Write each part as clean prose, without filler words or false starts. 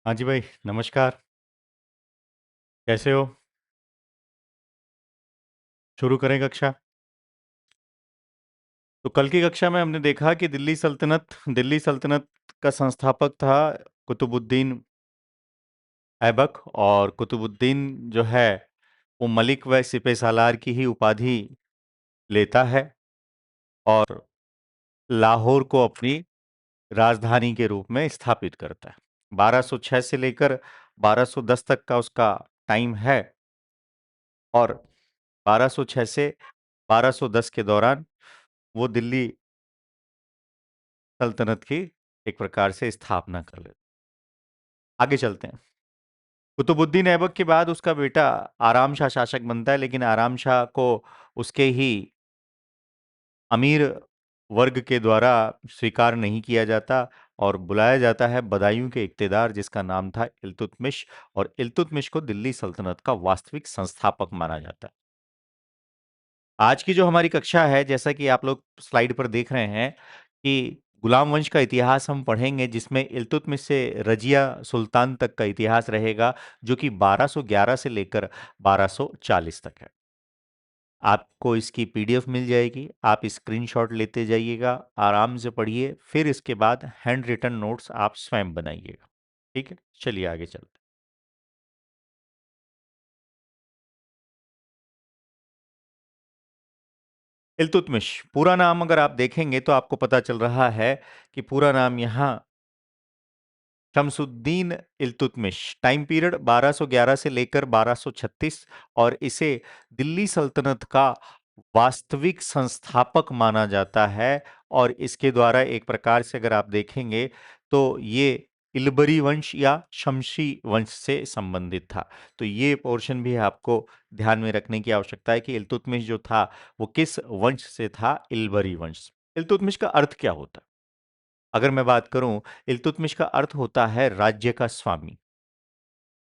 हाँ जी भाई, नमस्कार। कैसे हो? शुरू करें कक्षा। तो कल की कक्षा में हमने देखा कि दिल्ली सल्तनत का संस्थापक था कुतुबुद्दीन ऐबक। और कुतुबुद्दीन जो है वो मलिक व सिपह सालार की ही उपाधि लेता है और लाहौर को अपनी राजधानी के रूप में स्थापित करता है। 1206 से लेकर 1210 तक का उसका टाइम है। और 1206 से 1210 के दौरान वो दिल्ली सल्तनत की एक प्रकार से स्थापना कर लेते। आगे चलते हैं। कुतुबुद्दीन ऐबक के बाद उसका बेटा आराम शाह शासक बनता है, लेकिन आराम शाह को उसके ही अमीर वर्ग के द्वारा स्वीकार नहीं किया जाता और बुलाया जाता है बदायूं के इक्तेदार, जिसका नाम था इल्तुतमिश। और इल्तुतमिश को दिल्ली सल्तनत का वास्तविक संस्थापक माना जाता है। आज की जो हमारी कक्षा है, जैसा कि आप लोग स्लाइड पर देख रहे हैं कि गुलाम वंश का इतिहास हम पढ़ेंगे, जिसमें इल्तुतमिश से रजिया सुल्तान तक का इतिहास रहेगा, जो कि 1211 से लेकर 1240 तक है। आपको इसकी पीडीएफ मिल जाएगी, आप स्क्रीनशॉट लेते जाइएगा, आराम से पढ़िए, फिर इसके बाद हैंड रिटन नोट्स आप स्वयं बनाइएगा। ठीक है, चलिए आगे चलते हैं। इल्तुतमिश पूरा नाम अगर आप देखेंगे तो आपको पता चल रहा है कि पूरा नाम यहाँ शमसुद्दीन इल्तुतमिश, टाइम पीरियड 1211 से लेकर 1236, और इसे दिल्ली सल्तनत का वास्तविक संस्थापक माना जाता है। और इसके द्वारा एक प्रकार से अगर आप देखेंगे तो ये इलबरी वंश या शमशी वंश से संबंधित था। तो ये पोर्शन भी आपको ध्यान में रखने की आवश्यकता है कि इल्तुतमिश जो था वो किस वंश से था, इलबरी वंश। इल्तुतमिश का अर्थ क्या होता है? अगर मैं बात करूं, इल्तुतमिश का अर्थ होता है राज्य का स्वामी।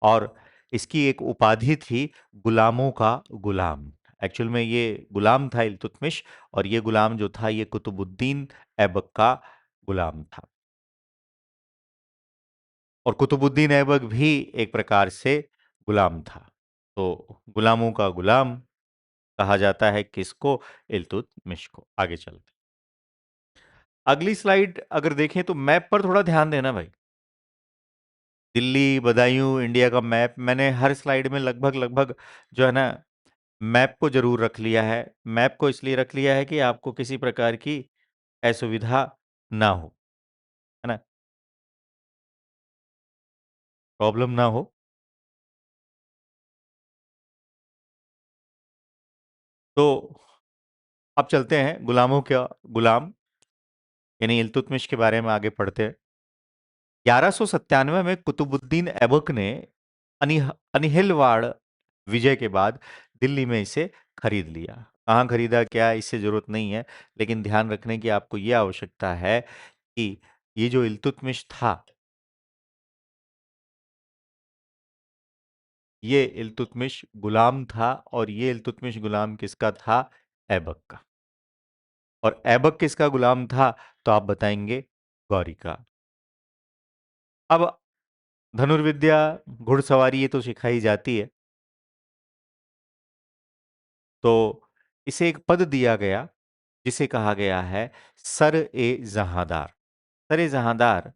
और इसकी एक उपाधि थी गुलामों का गुलाम। एक्चुअल में ये गुलाम था इल्तुतमिश, और ये गुलाम जो था ये कुतुबुद्दीन ऐबक का गुलाम था। और कुतुबुद्दीन ऐबक भी एक प्रकार से गुलाम था। तो गुलामों का गुलाम कहा जाता है किसको? इल्तुतमिश को। आगे चलते, अगली स्लाइड अगर देखें तो मैप पर थोड़ा ध्यान देना भाई। दिल्ली, बदायूं, इंडिया का मैप मैंने हर स्लाइड में लगभग लगभग जो है ना, मैप को जरूर रख लिया है। मैप को इसलिए रख लिया है कि आपको किसी प्रकार की असुविधा ना हो, है ना, प्रॉब्लम ना हो। तो अब चलते हैं गुलामों का गुलाम यानी इल्तुतमिश के बारे में आगे पढ़ते हैं। 1197 में कुतुबुद्दीन ऐबक ने अनिहिलवाड़ विजय के बाद दिल्ली में इसे खरीद लिया। कहाँ खरीदा, क्या, इससे जरूरत नहीं है, लेकिन ध्यान रखने की आपको यह आवश्यकता है कि ये जो इल्तुतमिश था, ये इल्तुतमिश गुलाम था। और ये इल्तुतमिश गुलाम किसका था? ऐबक का। और ऐबक किसका गुलाम था? तो आप बताएंगे गौरी का। अब धनुर्विद्या, घुड़सवारी ये तो सिखाई जाती है। तो इसे एक पद दिया गया जिसे कहा गया है sir A Jahandar. Sir A Jahandar,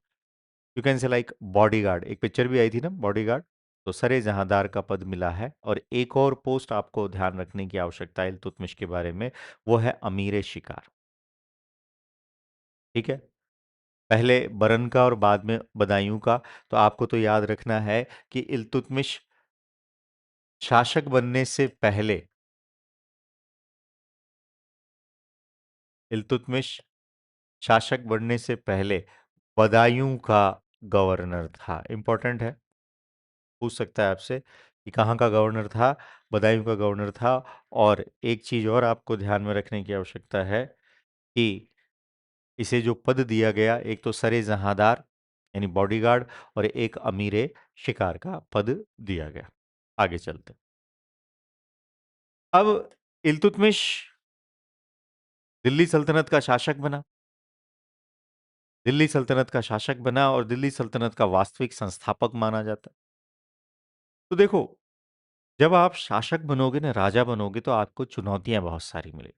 you can say like bodyguard. एक पिक्चर भी आई थी ना, बॉडीगार्ड। तो सरे जहांदार का पद मिला है। और एक और पोस्ट आपको ध्यान रखने की आवश्यकता है इल्तुतमिश के बारे में, वो है अमीर शिकार। ठीक है, पहले बरन का और बाद में बदायूं का। तो आपको तो याद रखना है कि इल्तुतमिश शासक बनने से पहले, इल्तुतमिश शासक बनने से पहले बदायूं का गवर्नर था। इंपॉर्टेंट है, पूछ सकता है आपसे कि कहाँ का गवर्नर था। बदायूं का गवर्नर था। और एक चीज और आपको ध्यान में रखने की आवश्यकता है कि इसे जो पद दिया गया, एक तो सरे जहांदार यानी बॉडीगार्ड, और एक अमीरे शिकार का पद दिया गया। आगे चलते, अब इल्तुतमिश दिल्ली सल्तनत का शासक बना। दिल्ली सल्तनत का शासक बना और दिल्ली सल्तनत का वास्तविक संस्थापक माना जाता है। तो देखो, जब आप शासक बनोगे ना, राजा बनोगे, तो आपको चुनौतियां बहुत सारी मिलेगी।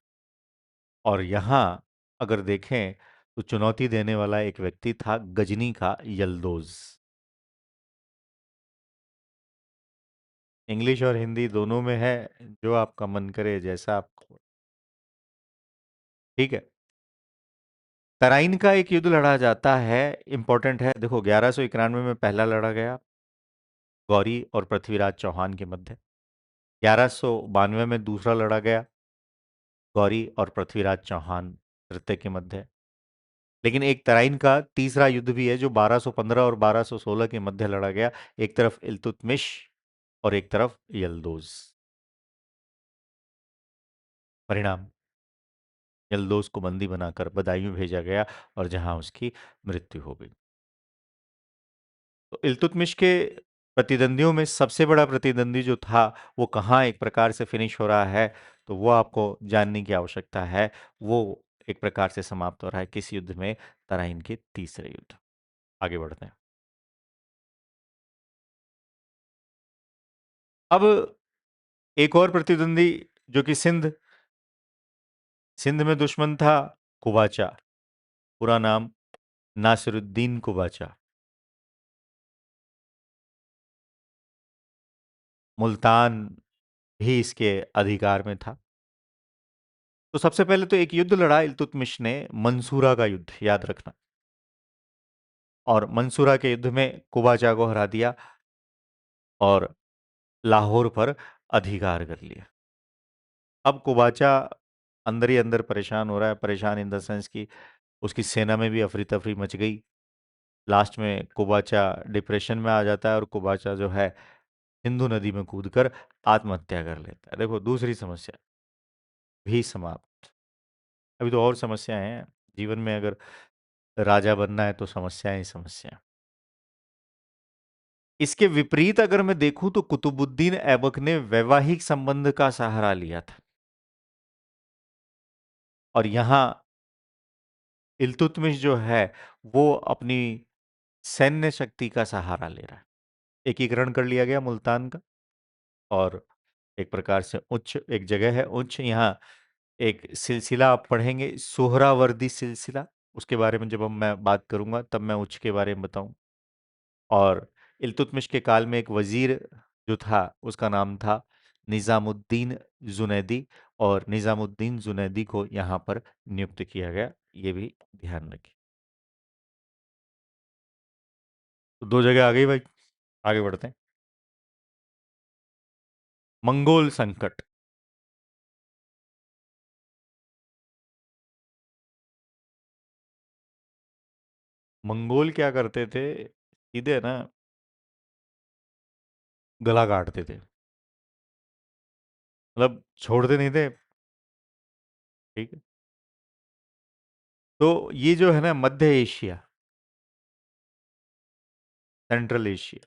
और यहाँ अगर देखें तो चुनौती देने वाला एक व्यक्ति था, गजनी का यल्दोज। इंग्लिश और हिंदी दोनों में है, जो आपका मन करे जैसा आपको। ठीक है। तराइन का एक युद्ध लड़ा जाता है, इंपॉर्टेंट है। देखो, 1191 में पहला लड़ा गया, गौरी और पृथ्वीराज चौहान के मध्य। 1192 में दूसरा लड़ा गया, गौरी और पृथ्वीराज चौहान तृतीय के मध्य। लेकिन एक तराइन का तीसरा युद्ध भी है, जो 1215 और 1216 के मध्य लड़ा गया। एक तरफ इल्तुतमिश और एक तरफ यल्दोज। परिणाम, यल्दोज को बंदी बनाकर बदायूं भेजा गया, और जहां उसकी मृत्यु हो गई। तो इल्तुतमिश के प्रतिद्वंदियों में सबसे बड़ा प्रतिद्वंदी जो था, वो कहाँ एक प्रकार से फिनिश हो रहा है, तो वो आपको जानने की आवश्यकता है। वो एक प्रकार से समाप्त हो रहा है किस युद्ध में? तराइन के तीसरे युद्ध। आगे बढ़ते हैं। अब एक और प्रतिद्वंदी, जो कि सिंध सिंध में दुश्मन था, कुबाचा। पूरा नाम नासिरुद्दीन कुबाचा। मुल्तान भी इसके अधिकार में था। तो सबसे पहले तो एक युद्ध लड़ा इल्तुतमिश ने, मंसूरा का युद्ध, याद रखना। और मंसूरा के युद्ध में कुबाचा को हरा दिया और लाहौर पर अधिकार कर लिया। अब कुबाचा अंदर ही अंदर परेशान हो रहा है, परेशान इन द सेंस कि उसकी सेना में भी अफरी तफरी मच गई। लास्ट में कुबाचा डिप्रेशन में आ जाता है, और कुबाचा जो है सिंधु नदी में कूदकर आत्महत्या कर लेता है। देखो, दूसरी समस्या भी समाप्त। अभी तो और समस्याएं हैं जीवन में। अगर राजा बनना है तो समस्याएं ही समस्या। इसके विपरीत अगर मैं देखूं तो कुतुबुद्दीन ऐबक ने वैवाहिक संबंध का सहारा लिया था। और यहां इल्तुतमिश जो है, वो अपनी सैन्य शक्ति का सहारा ले रहा है। एकीकरण कर लिया गया मुल्तान का। और एक प्रकार से उच्च एक जगह है, उच्च, यहाँ एक सिलसिला आप पढ़ेंगे, सोहरावर्दी सिलसिला। उसके बारे में जब हम मैं बात करूंगा, तब मैं उच्च के बारे में बताऊं। और इल्तुतमिश के काल में एक वजीर जो था, उसका नाम था निजामुद्दीन जुनैदी। और निजामुद्दीन जुनैदी को यहाँ पर नियुक्त किया गया, ये भी ध्यान रखिए। तो दो जगह आ गई भाई। आगे बढ़ते हैं। मंगोल संकट। मंगोल क्या करते थे? सीधे ना गला काटते थे, मतलब छोड़ते नहीं थे। ठीक है। तो ये जो है ना, मध्य एशिया, सेंट्रल एशिया,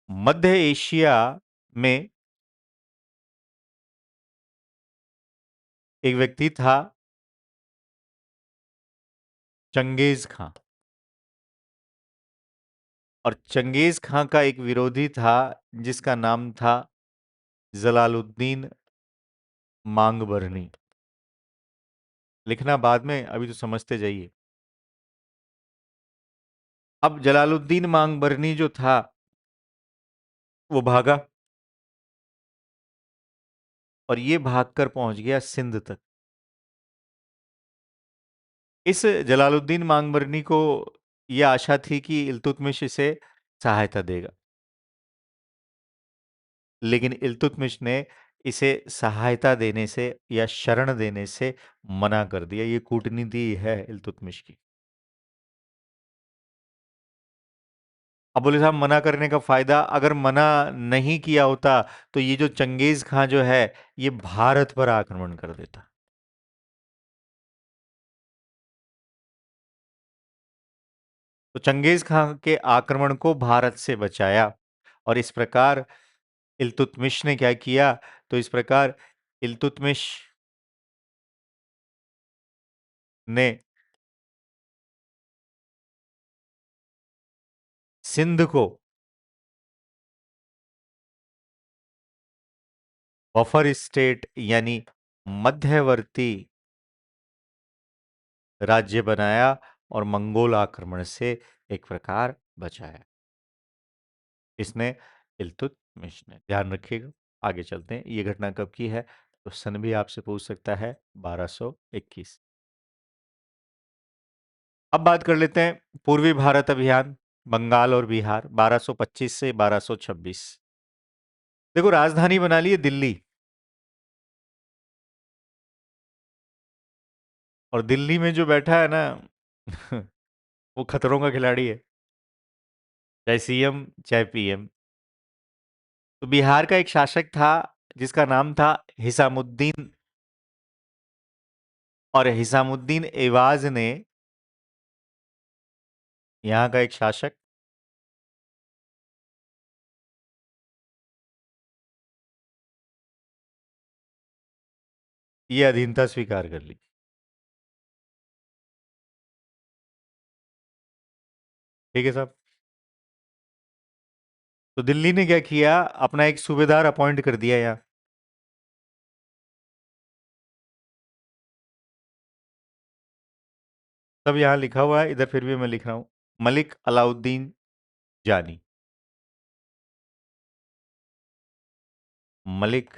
मध्य एशिया में एक व्यक्ति था, चंगेज खां। और चंगेज खां का एक विरोधी था, जिसका नाम था जलालुद्दीन मांगबरनी। लिखना बाद में, अभी तो समझते जाइए। अब जलालुद्दीन मांगबरनी जो था, वो भागा, और ये भागकर पहुंच गया सिंध तक। इस जलालुद्दीन मांगबरनी को ये आशा थी कि इल्तुतमिश इसे सहायता देगा। लेकिन इल्तुतमिश ने इसे सहायता देने से या शरण देने से मना कर दिया। ये कूटनीति है इल्तुतमिश की। अब बोले साहब, मना करने का फायदा, अगर मना नहीं किया होता तो ये जो चंगेज खां जो है, ये भारत पर आक्रमण कर देता। तो चंगेज खां के आक्रमण को भारत से बचाया। और इस प्रकार इल्तुतमिश ने क्या किया? तो इस प्रकार इल्तुतमिश ने सिंध को बफर स्टेट यानी मध्यवर्ती राज्य बनाया और मंगोल आक्रमण से एक प्रकार बचाया। इसने इल्तुतमिश ने, ध्यान रखिएगा। आगे चलते हैं, ये घटना कब की है तो सन भी आपसे पूछ सकता है, 1221। अब बात कर लेते हैं पूर्वी भारत अभियान, बंगाल और बिहार, 1225 से 1226। देखो, राजधानी बना ली है दिल्ली, और दिल्ली में जो बैठा है ना वो खतरों का खिलाड़ी है, चाहे सीएम चाहे पीएम। तो बिहार का एक शासक था जिसका नाम था हिसामुद्दीन, और हिसामुद्दीन एवाज ने, यहाँ का एक शासक, ये अधीनता स्वीकार कर ली। ठीक है साहब। तो दिल्ली ने क्या किया, अपना एक सूबेदार अपॉइंट कर दिया यहाँ। सब यहाँ लिखा हुआ है, इधर फिर भी मैं लिख रहा हूं, मलिक अलाउद्दीन जानी। मलिक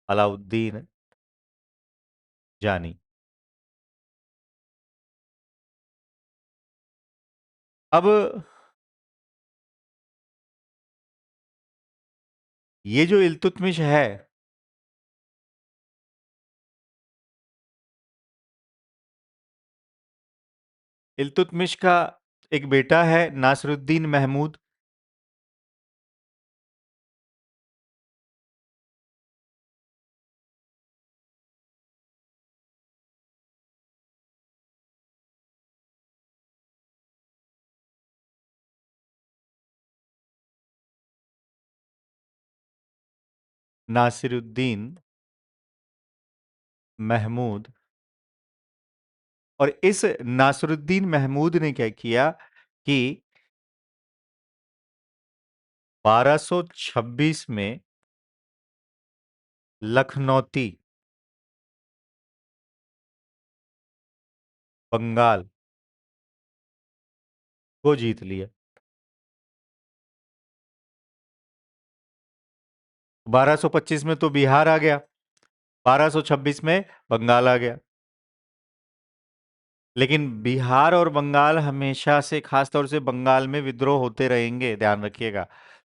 अलाउद्दीन जानी। अब ये जो इल्तुतमिश है, इल्तुतमिश का एक बेटा है नासरुद्दीन महमूद, नासिरुद्दीन महमूद। और इस नासरुद्दीन महमूद ने क्या किया कि 1226 में लखनौती, बंगाल को जीत लिया। 1225 में तो बिहार आ गया, 1226 में बंगाल आ गया। लेकिन बिहार और बंगाल हमेशा से, खास तौर से बंगाल में विद्रोह होते रहेंगे, ध्यान रखिएगा।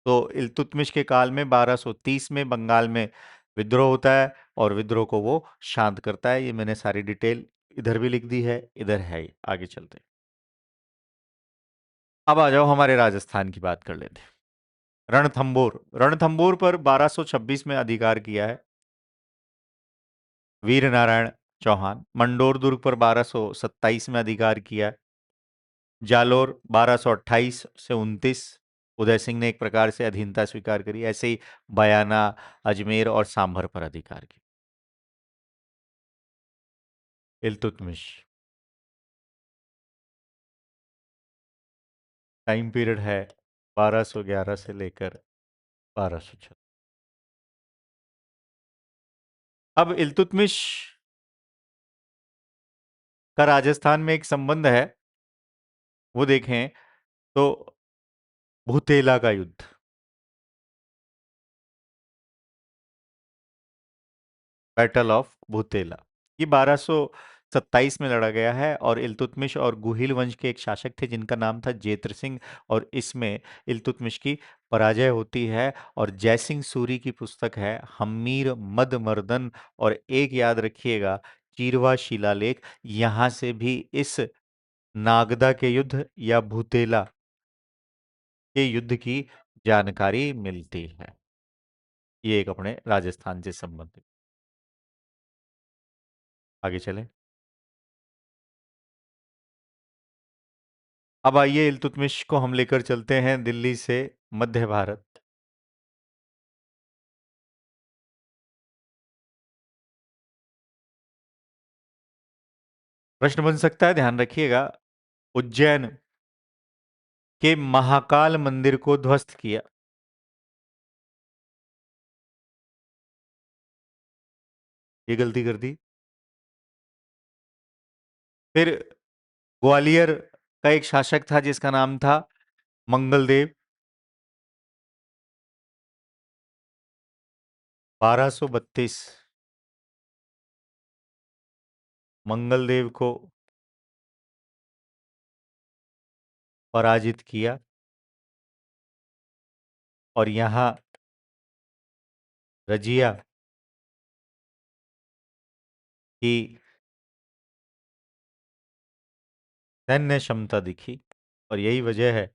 तो इल्तुतमिश के काल में 1230 में बंगाल में विद्रोह होता है, और विद्रोह को वो शांत करता है। ये मैंने सारी डिटेल इधर भी लिख दी है, इधर है ही। आगे चलते हैं। अब आ जाओ, हमारे राजस्थान की बात कर लेते हैं। रणथंबोर, रणथंबोर पर 1226 में अधिकार किया है वीर नारायण चौहान। मंडोर दुर्ग पर 1227 में अधिकार किया है। जालोर 1228 से 29, उदय सिंह ने एक प्रकार से अधीनता स्वीकार करी। ऐसे ही बयाना, अजमेर और सांभर पर अधिकार किया इल्तुतमिश। टाइम पीरियड है 1211 से लेकर 1206। अब इल्तुतमिश का राजस्थान में एक संबंध है, वो देखें तो भूतेला का युद्ध। बैटल ऑफ भूतेला, ये 1227 में लड़ा गया है, और इल्तुतमिश और गुहिल वंश के एक शासक थे जिनका नाम था जेत्र सिंह, और इसमें इल्तुतमिश की पराजय होती है। और जयसिंह सूरी की पुस्तक है हम्मीर मद मर्दन, और एक याद रखिएगा, चीरवा शिलालेख, यहां से भी इस नागदा के युद्ध या भूतेला के युद्ध की जानकारी मिलती है। ये एक अपने राजस्थान से संबंधित। आगे चलें। अब आइए, इल्तुतमिश को हम लेकर चलते हैं दिल्ली से मध्य भारत। प्रश्न बन सकता है, ध्यान रखिएगा। उज्जैन के महाकाल मंदिर को ध्वस्त किया। ये गलती कर दी। फिर ग्वालियर का एक शासक था जिसका नाम था मंगलदेव। 1232 मंगलदेव को पराजित किया और यहाँ रजिया की सैन्य क्षमता दिखी। और यही वजह है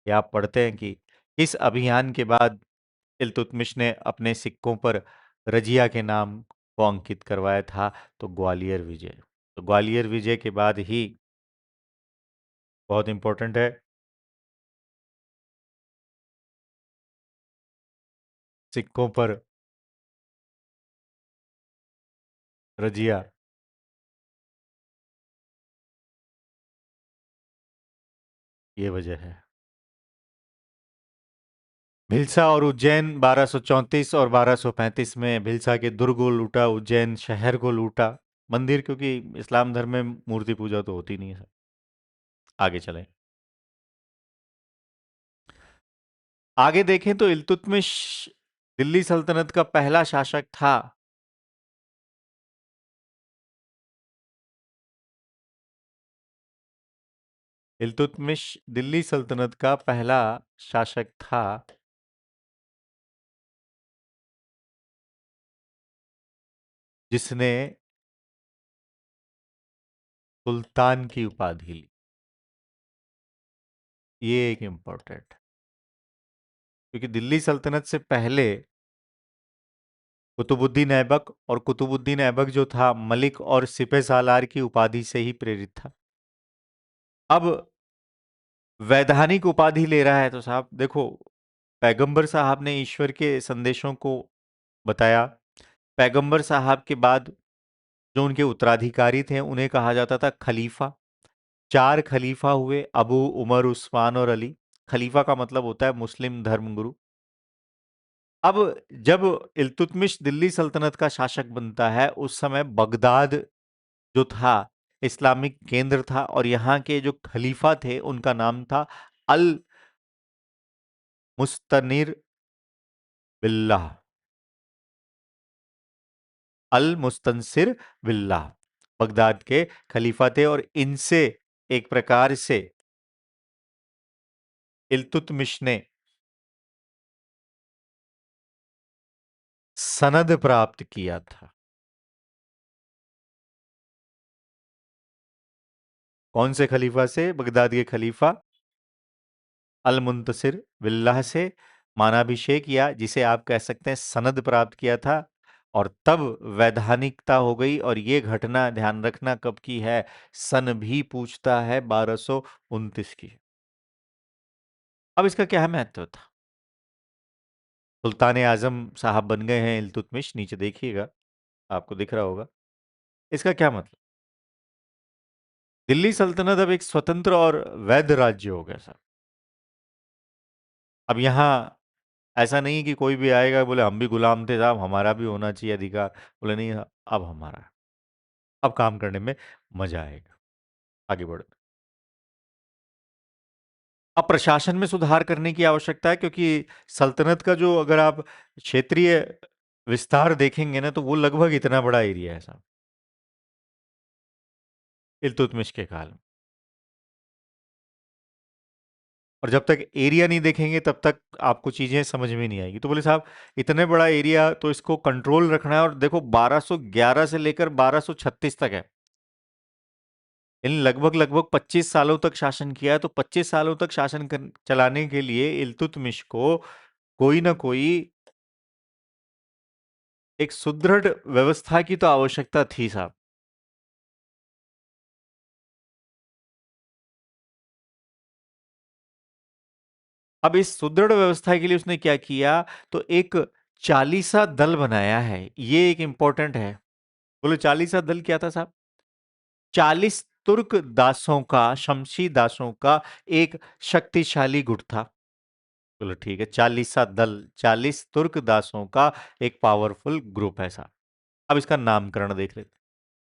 कि आप पढ़ते हैं कि इस अभियान के बाद इल्तुतमिश ने अपने सिक्कों पर रजिया के नाम को अंकित करवाया था, तो ग्वालियर विजय। तो ग्वालियर विजय के बाद ही, बहुत इंपॉर्टेंट है, सिक्कों पर रजिया, ये वजह है। भिलसा और उज्जैन 1234 और 1235 में भिलसा के दुर्ग को लूटा, उज्जैन शहर को लूटा। मंदिर, क्योंकि इस्लाम धर्म में मूर्ति पूजा तो होती नहीं है। आगे चलें। आगे देखें तो इल्तुतमिश दिल्ली सल्तनत का पहला शासक था। इल्तुतमिश दिल्ली सल्तनत का पहला शासक था जिसने सुल्तान की उपाधि ली। ये एक इंपॉर्टेंट, क्योंकि दिल्ली सल्तनत से पहले कुतुबुद्दीन ऐबक, और कुतुबुद्दीन ऐबक जो था मलिक और सिपह सालार की उपाधि से ही प्रेरित था। अब वैधानिक उपाधि ले रहा है तो साहब देखो, पैगंबर साहब ने ईश्वर के संदेशों को बताया। पैगंबर साहब के बाद जो उनके उत्तराधिकारी थे उन्हें कहा जाता था खलीफा। 4 खलीफा हुए, अबू, उमर, उस्मान और अली। खलीफा का मतलब होता है मुस्लिम धर्मगुरु। अब जब इल्तुतमिश दिल्ली सल्तनत का शासक बनता है, उस समय बगदाद जो था इस्लामिक केंद्र था, और यहाँ के जो खलीफा थे उनका नाम था अल मुस्तनिर बिल्लाह, अल मुस्तनसिर बिल्लाह बगदाद के खलीफा थे। और इनसे एक प्रकार से इल्तुतमिश ने सनद प्राप्त किया था। कौन से खलीफा से? बगदाद के खलीफा अल मुंतसिर बिल्लाह से मानाभिषेक, या जिसे आप कह सकते हैं सनद प्राप्त किया था। और तब वैधानिकता हो गई। और ये घटना ध्यान रखना कब की है, सन भी पूछता है 1229 की। अब इसका क्या है महत्व था? सुल्तान आजम साहब बन गए हैं इल्तुतमिश, नीचे देखिएगा आपको दिख रहा होगा। इसका क्या मतलब? दिल्ली सल्तनत अब एक स्वतंत्र और वैध राज्य हो गया सर। अब यहाँ ऐसा नहीं कि कोई भी आएगा बोले हम भी गुलाम थे साहब, हमारा भी होना चाहिए अधिकार। बोले नहीं, अब हमारा है। अब काम करने में मजा आएगा। आगे बढ़ो। अब प्रशासन में सुधार करने की आवश्यकता है, क्योंकि सल्तनत का जो, अगर आप क्षेत्रीय विस्तार देखेंगे ना, तो वो लगभग इतना बड़ा एरिया है साहब इल्तुतमिश के काल में। और जब तक एरिया नहीं देखेंगे तब तक आपको चीजें समझ में नहीं आएगी। तो बोले साहब इतने बड़ा एरिया, तो इसको कंट्रोल रखना है। और देखो 1211 से लेकर 1236 तक है, इन लगभग लगभग 25 सालों तक शासन किया है। तो 25 सालों तक शासन चलाने के लिए इल्तुतमिश को कोई ना कोई एक सुदृढ़ व्यवस्था की तो आवश्यकता थी साहब। अब इस सुदृढ़ व्यवस्था के लिए उसने क्या किया, तो एक चालीसा दल बनाया है। ये एक इंपॉर्टेंट है। बोले चालीसा दल क्या था साहब? 40 तुर्क दासों का, शमशी दासों का एक शक्तिशाली गुट था। चलो ठीक है, 40सा दल, 40 तुर्क दासों का एक पावरफुल ग्रुप है सा। अब इसका नामकरण देख लेते हैं।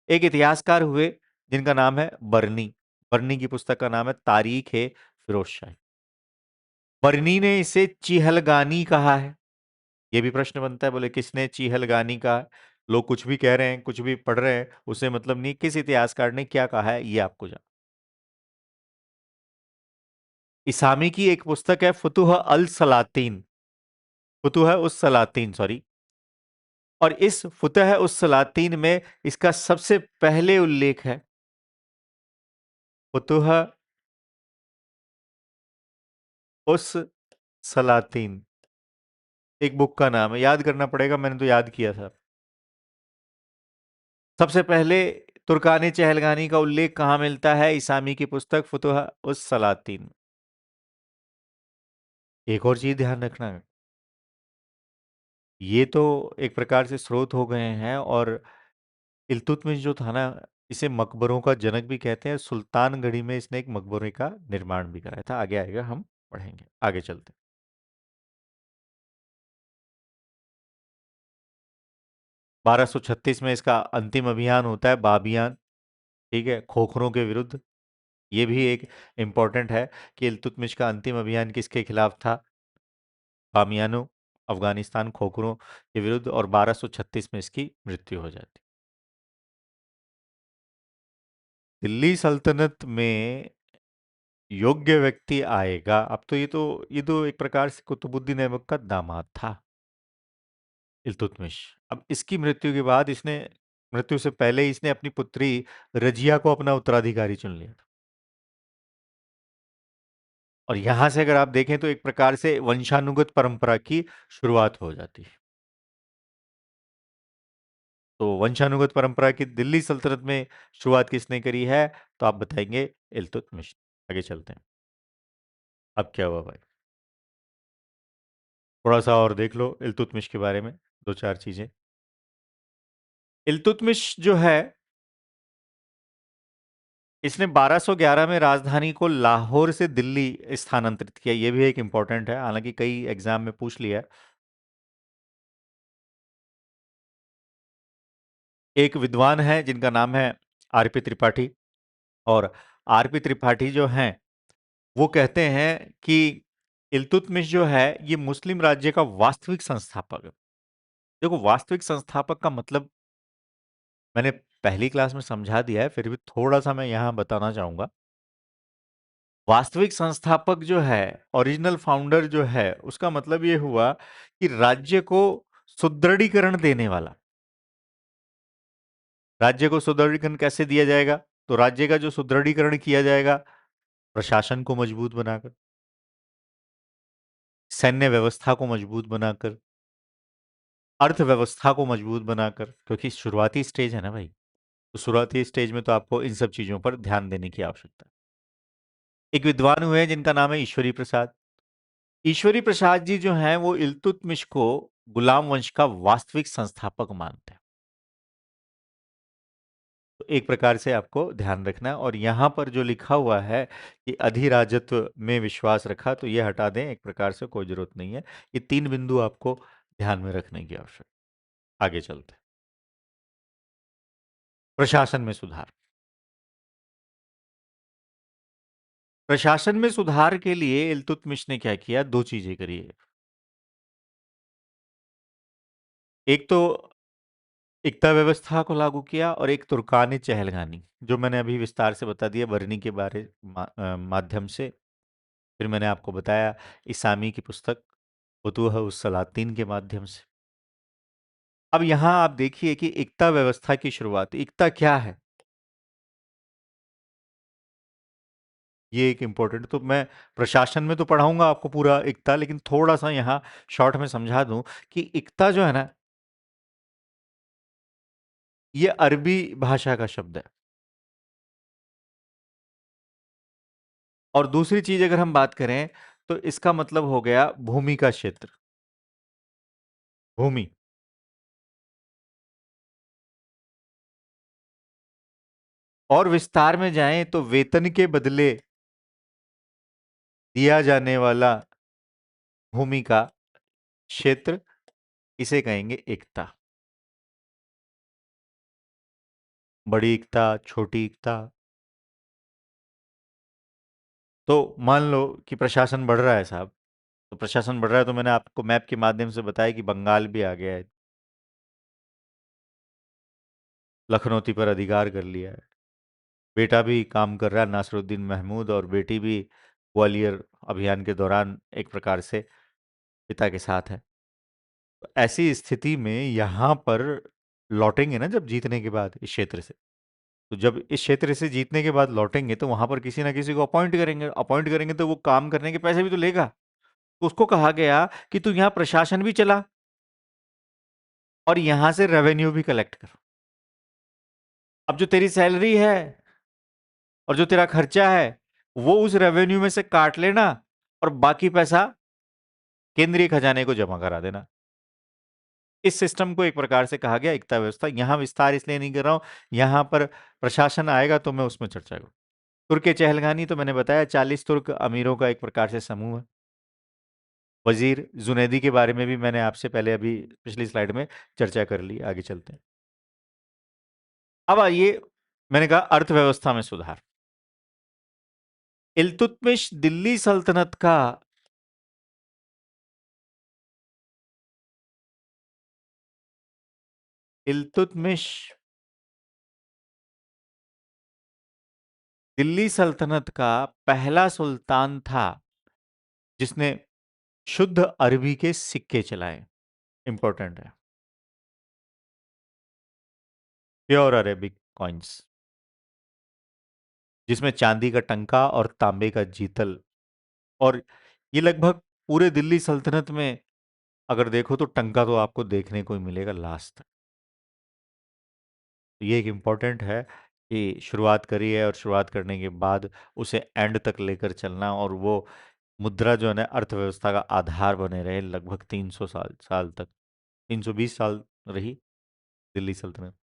एक इतिहासकार हुए जिनका नाम है बर्नी। बर्नी की पुस्तक का नाम है तारीख ए फिरोज शाही। बर्नी ने इसे चिहलगानी कहा है। ये भी प्रश्न बनता है, बोले किसने चिहलगानी कहा है? लोग कुछ भी कह रहे हैं, कुछ भी पढ़ रहे हैं, उसे मतलब नहीं, किस इतिहासकार ने क्या कहा है ये आपको जान। इसामी की एक पुस्तक है फुतुह अल सलातीन, फुतुह उस सलातीन, सॉरी। और इस फुतह उस सलातीन में इसका सबसे पहले उल्लेख है। फुतुह उस सलातीन एक बुक का नाम है, याद करना पड़ेगा, मैंने तो याद किया था। सबसे पहले तुर्कानी चहलगानी का उल्लेख कहाँ मिलता है? इसामी की पुस्तक फुतुह उस सलातीन। एक और चीज ध्यान रखना, ये तो एक प्रकार से स्रोत हो गए हैं, और इल्तुतमिश जो था ना, इसे मकबरों का जनक भी कहते हैं। सुल्तानगढ़ी में इसने एक मकबरे का निर्माण भी कराया था। आगे आएगा, हम पढ़ेंगे, आगे चलते हैं। 1236 में इसका अंतिम अभियान होता है, बाबियान, ठीक है, खोखरों के विरुद्ध। ये भी एक इंपॉर्टेंट है कि इल्तुतमिश का अंतिम अभियान किसके खिलाफ था? बामियानों, अफगानिस्तान, खोखरों के विरुद्ध, और 1236 में इसकी मृत्यु हो जाती। दिल्ली सल्तनत में योग्य व्यक्ति आएगा। अब तो ये तो एक प्रकार से कुतुबुद्दीन ऐबक का दामाद था, इल्तुतमिश। अब इसकी मृत्यु के बाद इसने, मृत्यु से पहले ही इसने अपनी पुत्री रजिया को अपना उत्तराधिकारी चुन लिया था। और यहां से अगर आप देखें तो एक प्रकार से वंशानुगत परंपरा की शुरुआत हो जाती है। तो वंशानुगत परंपरा की दिल्ली सल्तनत में शुरुआत किसने करी है? तो आप बताएंगे इल्तुतमिश। आगे चलते हैं। अब क्या हुआ भाई? थोड़ा सा और देख लो इल्तुतमिश के बारे में, दो चार चीजें। इल्तुतमिश जो है, इसने 1211 में राजधानी को लाहौर से दिल्ली स्थानांतरित किया। यह भी एक इंपॉर्टेंट है, हालांकि कई एग्जाम में पूछ लिया है। एक विद्वान है जिनका नाम है आरपी त्रिपाठी। और आरपी त्रिपाठी जो हैं, वो कहते हैं कि इल्तुतमिश जो है ये मुस्लिम राज्य का वास्तविक संस्थापक है। देखो, वास्तविक संस्थापक का मतलब मैंने पहली क्लास में समझा दिया है, फिर भी थोड़ा सा मैं यहां बताना चाहूंगा। वास्तविक संस्थापक जो है, ओरिजिनल फाउंडर जो है, उसका मतलब ये हुआ कि राज्य को सुदृढ़ीकरण देने वाला। राज्य को सुदृढ़ीकरण कैसे दिया जाएगा? तो राज्य का जो सुदृढ़ीकरण किया जाएगा, प्रशासन को मजबूत बनाकर, सैन्य व्यवस्था को मजबूत बनाकर, अर्थव्यवस्था को मजबूत बनाकर, क्योंकि शुरुआती स्टेज है ना भाई। तो शुरुआती स्टेज में तो आपको इन सब चीजों पर ध्यान देने की आवश्यकता है। एक विद्वान हुए जिनका नाम है ईश्वरी प्रसाद। ईश्वरी प्रसाद जी जो हैं, वो इल्तुतमिश को गुलाम वंश का वास्तविक संस्थापक मानते हैं। तो एक प्रकार से आपको ध्यान रखना है। और यहां पर जो लिखा हुआ है कि अधिराजत्व में विश्वास रखा, तो ये हटा दें, एक प्रकार से कोई जरूरत नहीं है। ये तीन बिंदु आपको ध्यान में रखने की आवश्यकता। आगे चलते हैं। प्रशासन में सुधार। प्रशासन में सुधार के लिए इल्तुतमिश ने क्या किया? दो चीजें करी है। एक तो एकता व्यवस्था को लागू किया, और एक तुर्कानी चहलगानी, जो मैंने अभी विस्तार से बता दिया बरनी के माध्यम से। फिर मैंने आपको बताया इसामी की पुस्तक फुतुह उस सलातीन के माध्यम से। अब यहां आप देखिए कि एकता व्यवस्था की शुरुआत, एकता क्या है, ये एक इंपॉर्टेंट। तो मैं प्रशासन में तो पढ़ाऊंगा आपको पूरा एकता, लेकिन थोड़ा सा यहाँ शॉर्ट में समझा दूं कि एकता जो है ना, ये अरबी भाषा का शब्द है। और दूसरी चीज अगर हम बात करें, तो इसका मतलब हो गया भूमि का क्षेत्र, भूमि। और विस्तार में जाएं तो वेतन के बदले दिया जाने वाला भूमि का क्षेत्र, इसे कहेंगे एकता। बड़ी एकता, छोटी एकता। तो मान लो कि प्रशासन बढ़ रहा है साहब, तो प्रशासन बढ़ रहा है, तो मैंने आपको मैप के माध्यम से बताया कि बंगाल भी आ गया है, लखनौती पर अधिकार कर लिया है, बेटा भी काम कर रहा है नासरुद्दीन महमूद, और बेटी भी ग्वालियर अभियान के दौरान एक प्रकार से पिता के साथ है। तो ऐसी स्थिति में यहाँ पर लौटेंगे ना जब जीतने के बाद इस क्षेत्र से, तो जब इस क्षेत्र से जीतने के बाद लौटेंगे तो वहां पर किसी ना किसी को अपॉइंट करेंगे, अपॉइंट करेंगे तो वो काम करने के पैसे भी तो लेगा। तो उसको कहा गया कि तू यहाँ प्रशासन भी चला और यहां से रेवेन्यू भी कलेक्ट कर। अब जो तेरी सैलरी है और जो तेरा खर्चा है वो उस रेवेन्यू में से काट लेना, और बाकी पैसा केंद्रीय खजाने को जमा करा देना। इस सिस्टम को एक प्रकार से कहा गया एकता व्यवस्था। यहां विस्तार इसलिए नहीं कर रहा हूं, यहां पर प्रशासन आएगा तो मैं उसमें चर्चा करूं। तुर्क चहलगानी तो मैंने बताया 40 तुर्क अमीरों का एक प्रकार से समूह है। वजीर जुनैदी के बारे में भी मैंने आपसे पहले अभी पिछली स्लाइड में चर्चा कर ली। आगे चलते हैं। अब आइए, मैंने कहा अर्थव्यवस्था में सुधार। इल्तुतमिश दिल्ली सल्तनत का इल्तुतमिश दिल्ली सल्तनत का पहला सुल्तान था जिसने शुद्ध अरबी के सिक्के चलाए। इंपॉर्टेंट है, प्योर अरेबिक कॉइन्स, जिसमें चांदी का टंका और तांबे का जीतल। और ये लगभग पूरे दिल्ली सल्तनत में अगर देखो तो टंका तो आपको देखने को ही मिलेगा लास्ट तक। तो ये एक इम्पॉर्टेंट है कि शुरुआत करी है और शुरुआत करने के बाद उसे एंड तक लेकर चलना, और वो मुद्रा जो है ना अर्थव्यवस्था का आधार बने रहे लगभग 300 साल साल तक। 320 साल रही दिल्ली सल्तनत।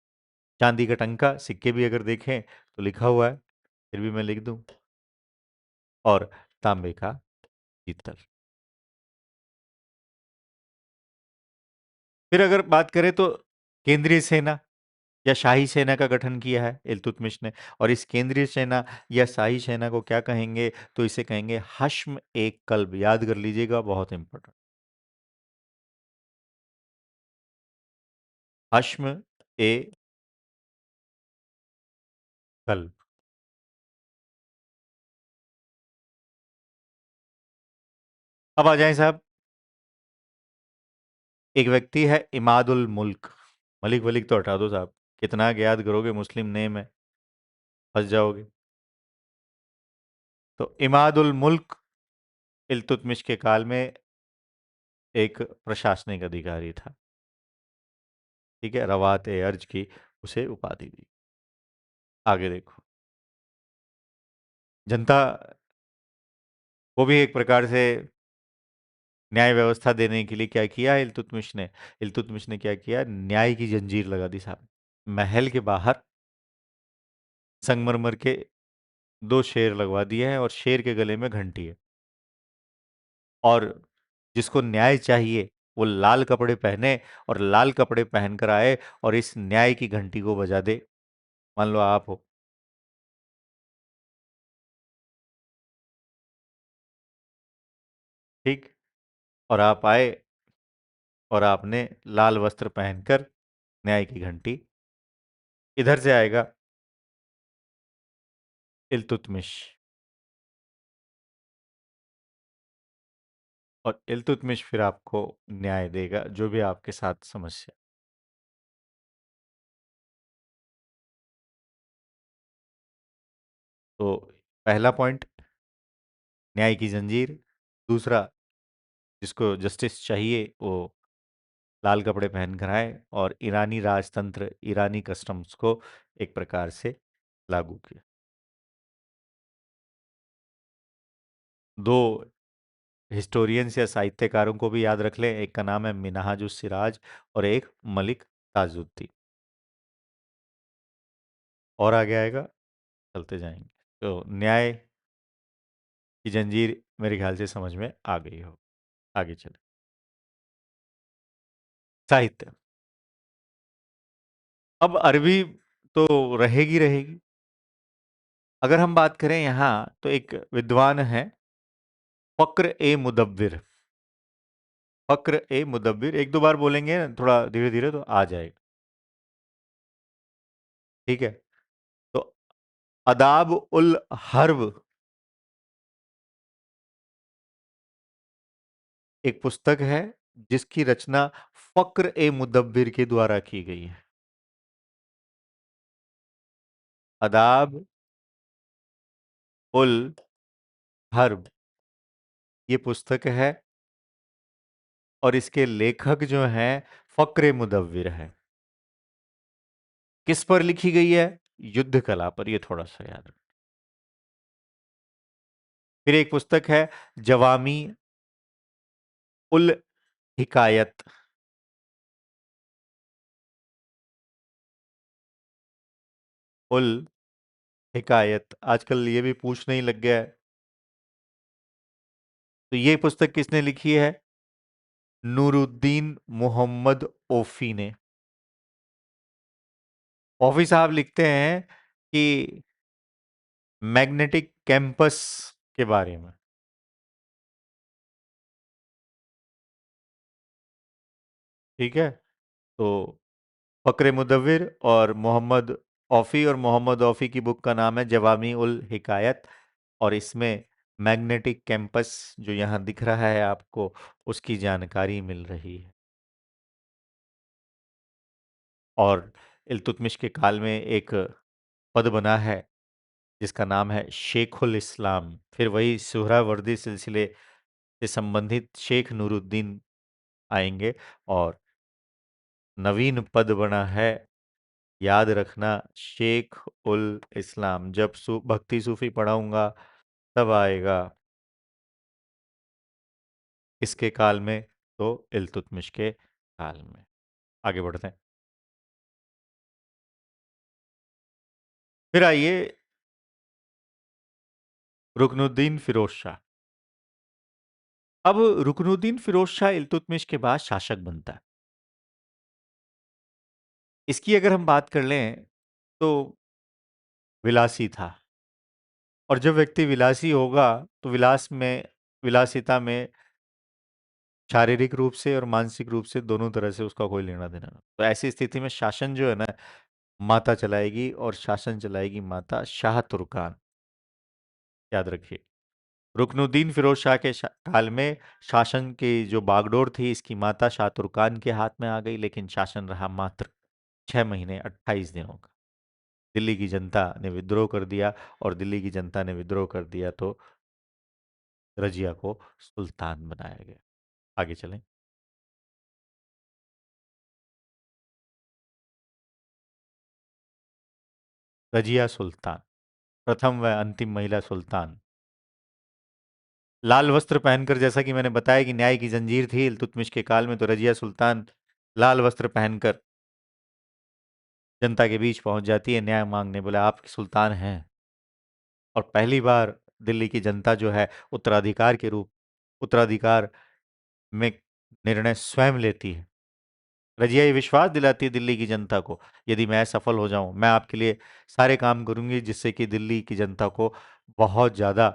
चांदी का टंका, सिक्के भी अगर देखें तो लिखा हुआ है, फिर भी मैं लिख दूं, और तांबे का पीतल। फिर अगर बात करें तो केंद्रीय सेना या शाही सेना का गठन किया है इल्तुतमिश ने। और इस केंद्रीय सेना या शाही सेना को क्या कहेंगे, तो इसे कहेंगे हश्म एक कल्ब। याद कर लीजिएगा, बहुत इंपॉर्टेंट। हश्म ए कल्ब। अब आ जाएं साहब, एक व्यक्ति है इमादुल मुल्क। मलिक वलिक तो हटा दो साहब, कितना याद करोगे, मुस्लिम नेम है, फंस जाओगे। तो इमादुल मुल्क इल्तुतमिश के काल में एक प्रशासनिक अधिकारी था। ठीक है, रवात ए अर्ज की उसे उपाधि दी। आगे देखो, जनता को भी एक प्रकार से न्याय व्यवस्था देने के लिए क्या किया है इल्तुतमिश ने। इल्तुतमिश ने क्या किया, न्याय की जंजीर लगा दी साहब। महल के बाहर संगमरमर के 2 शेर लगवा दिए हैं, और शेर के गले में घंटी है। और जिसको न्याय चाहिए वो लाल कपड़े पहने और लाल कपड़े पहनकर आए और इस न्याय की घंटी को बजा दे। मान लो आप हो, ठीक, और आप आए और आपने लाल वस्त्र पहनकर न्याय की घंटी, इधर से आएगा इल्तुतमिश, और इल्तुतमिश फिर आपको न्याय देगा जो भी आपके साथ समस्या। तो पहला पॉइंट, न्याय की जंजीर। दूसरा, जिसको जस्टिस चाहिए वो लाल कपड़े पहन कर आए, और ईरानी राजतंत्र, ईरानी कस्टम्स को एक प्रकार से लागू किया। दो हिस्टोरियंस या साहित्यकारों को भी याद रख लें, एक का नाम है मिनहाजुस सिराज और एक मलिक ताजुद्दीन। और आगे आएगा चलते जाएंगे। तो न्याय की जंजीर मेरे ख्याल से समझ में आ गई हो। आगे चले। साहित्य। अब अरबी तो रहेगी रहेगी। अगर हम बात करें यहाँ तो एक विद्वान है, फक्र ए मुदव्विर। फक्र ए मुदव्विर, एक दो बार बोलेंगे ना थोड़ा धीरे धीरे तो आ जाएगा। ठीक है। तो अदाब उल हर्ब एक पुस्तक है जिसकी रचना फक्र ए मुदव्विर के द्वारा की गई है। अदाब उल हर्ब ये पुस्तक है और इसके लेखक जो हैं फक्र मुदव्विर है। किस पर लिखी गई है? युद्ध कला पर, ये थोड़ा सा याद रखना। फिर एक पुस्तक है जवामी उल हिकायत। उल हिकायत आजकल ये भी पूछने ही लग गया है। तो ये पुस्तक किसने लिखी है? नूरुद्दीन मोहम्मद ओफी ने। ओफी साहब लिखते हैं कि मैग्नेटिक कैंपस के बारे में। ठीक है। तो फक्र मुदव्विर और मोहम्मद औफी, और मोहम्मद औफी की बुक का नाम है जवामी उल हिकायत। और इसमें मैग्नेटिक कैंपस जो यहाँ दिख रहा है आपको, उसकी जानकारी मिल रही है। और इल्तुतमिश के काल में एक पद बना है जिसका नाम है शेखुल इस्लाम। फिर वही सुहरावर्दी सिलसिले से संबंधित शेख नूरुद्दीन आएंगे। और नवीन पद बना है, याद रखना, शेख उल इस्लाम। जब भक्ति सूफी पढ़ाऊंगा तब आएगा, इसके काल में तो इल्तुतमिश के काल में। आगे बढ़ते हैं। फिर आइए रुकनुद्दीन फिरोज शाह। अब रुकनुद्दीन फिरोज शाह इल्तुतमिश के बाद शासक बनता है। इसकी अगर हम बात कर लें तो विलासी था। और जब व्यक्ति विलासी होगा तो विलासिता में शारीरिक रूप से और मानसिक रूप से दोनों तरह से उसका कोई लेना देना ना। तो ऐसी स्थिति में शासन जो है ना, माता चलाएगी, और शासन चलाएगी माता शाह तुर्कान। याद रखिए। रुकनुद्दीन फिरोज शाह के काल में शासन की जो बागडोर थी, इसकी माता शाह तुर्कान के हाथ में आ गई, लेकिन शासन रहा मात्र 6 महीने 28 दिनों का। दिल्ली की जनता ने विद्रोह कर दिया, और दिल्ली की जनता ने विद्रोह कर दिया तो रजिया को सुल्तान बनाया गया। आगे चलें। रजिया सुल्तान, प्रथम व अंतिम महिला सुल्तान। लाल वस्त्र पहनकर, जैसा कि मैंने बताया कि न्याय की जंजीर थी इल्तुतमिश के काल में, तो रजिया सुल्तान लाल वस्त्र पहनकर जनता के बीच पहुंच जाती है न्याय मांगने। बोले आप सुल्तान हैं। और पहली बार दिल्ली की जनता जो है उत्तराधिकार में निर्णय स्वयं लेती है। रजिया ये विश्वास दिलाती है दिल्ली की जनता को, यदि मैं सफल हो जाऊं, मैं आपके लिए सारे काम करूंगी जिससे कि दिल्ली की जनता को बहुत ज्यादा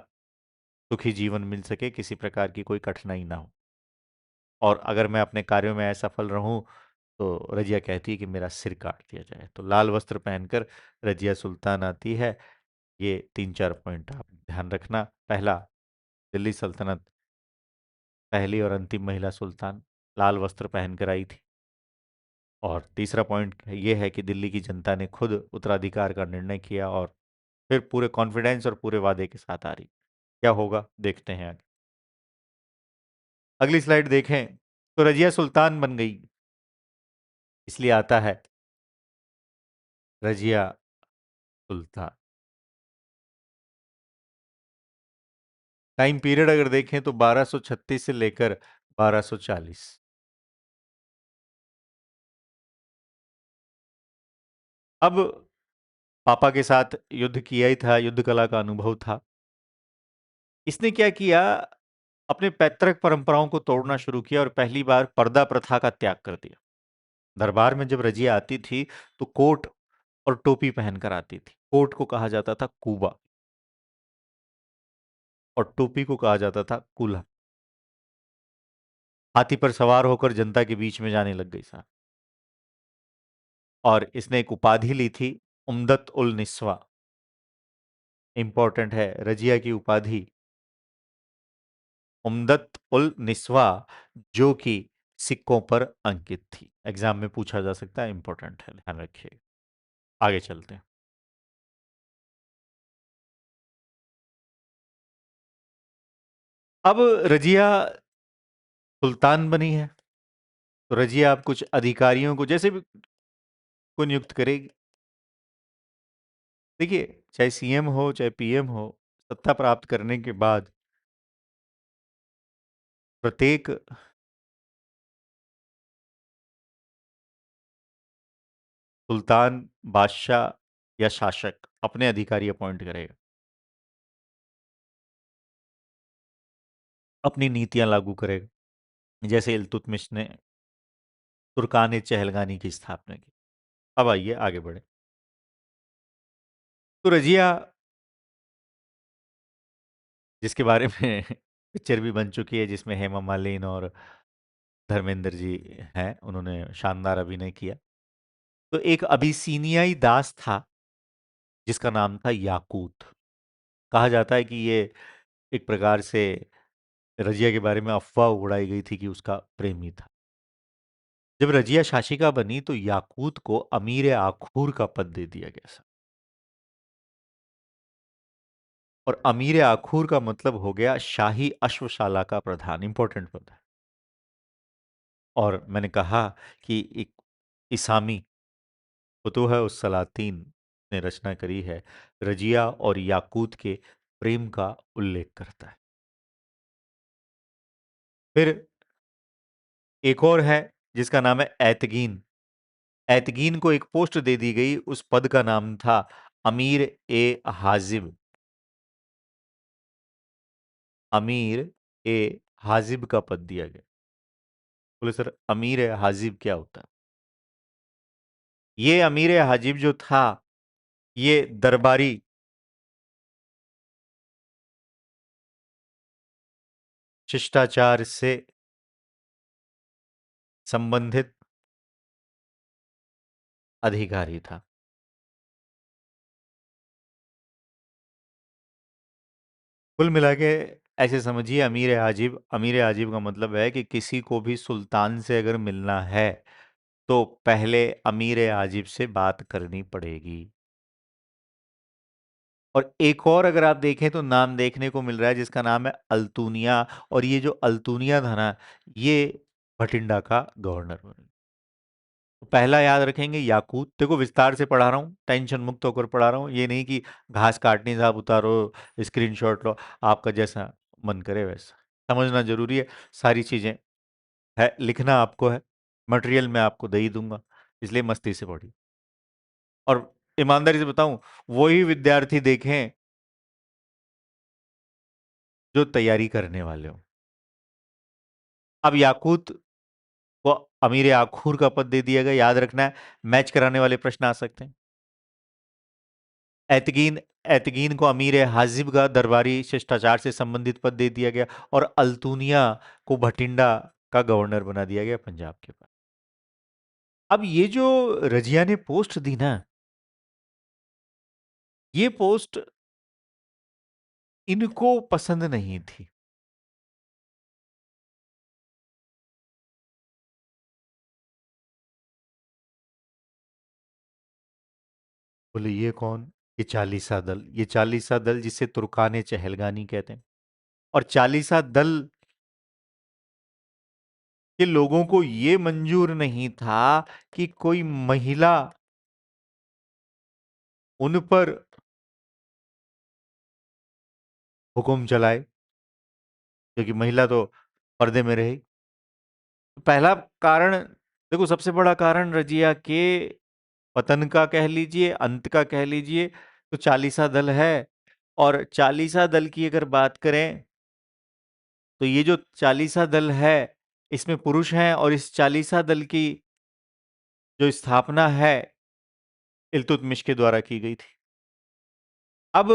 सुखी जीवन मिल सके, किसी प्रकार की कोई कठिनाई ना हो। और अगर मैं अपने कार्यों में असफल रहूं तो रजिया कहती है कि मेरा सिर काट दिया जाए। तो लाल वस्त्र पहनकर रजिया सुल्तान आती है। ये 3-4 पॉइंट आप ध्यान रखना। पहला, दिल्ली सल्तनत पहली और अंतिम महिला सुल्तान लाल वस्त्र पहनकर आई थी। और तीसरा पॉइंट ये है कि दिल्ली की जनता ने खुद उत्तराधिकार का निर्णय किया, और फिर पूरे कॉन्फिडेंस और पूरे वादे के साथ आ रही। क्या होगा देखते हैं आगे। अगली स्लाइड देखें तो रजिया सुल्तान बन गई, इसलिए आता है रजिया सुल्तान। टाइम पीरियड अगर देखें तो 1236 से लेकर 1240। अब पापा के साथ युद्ध किया ही था, युद्ध कला का अनुभव था। इसने क्या किया, अपने पैतृक परंपराओं को तोड़ना शुरू किया और पहली बार पर्दा प्रथा का त्याग कर दिया। दरबार में जब रजिया आती थी तो कोट और टोपी पहनकर आती थी। कोट को कहा जाता था कूबा और टोपी को कहा जाता था कुल्हा। हाथी पर सवार होकर जनता के बीच में जाने लग गई साहब। और इसने एक उपाधि ली थी, उम्दत उल निस्वा। इंपॉर्टेंट है, रजिया की उपाधि उम्दत उल निस्वा, जो कि सिक्कों पर अंकित थी। एग्जाम में पूछा जा सकता है, इंपॉर्टेंट है, ध्यान रखिए। आगे चलते हैं। अब रजिया सुल्तान बनी है, तो रजिया अब कुछ अधिकारियों को जैसे भी को नियुक्त करेगी। देखिए, चाहे सीएम हो चाहे पीएम हो, सत्ता प्राप्त करने के बाद प्रत्येक सुल्तान, बादशाह या शासक अपने अधिकारी अपॉइंट करेगा, अपनी नीतियां लागू करेगा। जैसे इल्तुतमिश ने तुर्कान चहलगानी की स्थापना की। अब आइए आगे बढ़े। तो रजिया, जिसके बारे में पिक्चर भी बन चुकी है, जिसमें हेमा मालिनी और धर्मेंद्र जी हैं, उन्होंने शानदार अभिनय किया। तो एक अबिसीनियाई दास था जिसका नाम था याकूत। कहा जाता है कि ये एक प्रकार से रजिया के बारे में अफवाह उड़ाई गई थी कि उसका प्रेमी था। जब रजिया शासिका बनी तो याकूत को अमीर आखूर का पद दे दिया गया। और अमीर आखूर का मतलब हो गया शाही अश्वशाला का प्रधान। इंपॉर्टेंट पद है। और मैंने कहा कि एक इसामी फुतूह उस सलातीन ने रचना करी है, रजिया और याकूत के प्रेम का उल्लेख करता है। फिर एक और है जिसका नाम है ऐतगीन। ऐतगीन को एक पोस्ट दे दी गई, उस पद का नाम था अमीर ए हाजिब। अमीर ए हाजिब का पद दिया गया। बोले सर, अमीर ए हाजिब क्या होता है? ये अमीर ए हाजिब जो था, ये दरबारी शिष्टाचार से संबंधित अधिकारी था। कुल मिला के ऐसे समझिए, अमीर आजिब का मतलब है कि किसी को भी सुल्तान से अगर मिलना है तो पहले अमीर आजिब से बात करनी पड़ेगी। और एक और अगर आप देखें तो नाम देखने को मिल रहा है जिसका नाम है अल्तूनिया। और ये जो अल्तूनिया था ना, ये भटिंडा का गवर्नर बना। तो पहला याद रखेंगे याकूत। देखो, विस्तार से पढ़ा रहा हूँ, टेंशन मुक्त होकर पढ़ा रहा हूँ, ये नहीं कि घास काटनी साहब उतारो, स्क्रीनशॉट लो, आपका जैसा मन करे वैसा। समझना जरूरी है सारी चीजें। है, लिखना आपको है, मटेरियल मैं आपको दे ही दूंगा, इसलिए मस्ती से पढ़ी। और ईमानदारी से बताऊं, वही विद्यार्थी देखें जो तैयारी करने वाले हो। अब याकूत को अमीर आखूर का पद दे दिया गया, याद रखना है, मैच कराने वाले प्रश्न आ सकते हैं। एतकीन एतकीन को अमीर हाजिब का दरबारी शिष्टाचार से संबंधित पद दे दिया गया। और अल्तूनिया को भटिंडा का गवर्नर बना दिया गया पंजाब के पास। अब ये जो रजिया ने पोस्ट दी ना, ये पोस्ट इनको पसंद नहीं थी। बोले ये कौन? ये चालीसा दल। ये चालीसा दल जिसे तुर्काने चहलगानी कहते हैं। और चालीसा दल के लोगों को ये मंजूर नहीं था कि कोई महिला उन पर हुक्म चलाए, क्योंकि महिला तो पर्दे में रहे। पहला कारण, देखो, सबसे बड़ा कारण रजिया के पतन का कह लीजिए, अंत का कह लीजिए, तो चालीसा दल है। और चालीसा दल की अगर बात करें तो ये जो चालीसा दल है इसमें पुरुष हैं, और इस चालीसा दल की जो स्थापना है इल्तुतमिश के द्वारा की गई थी। अब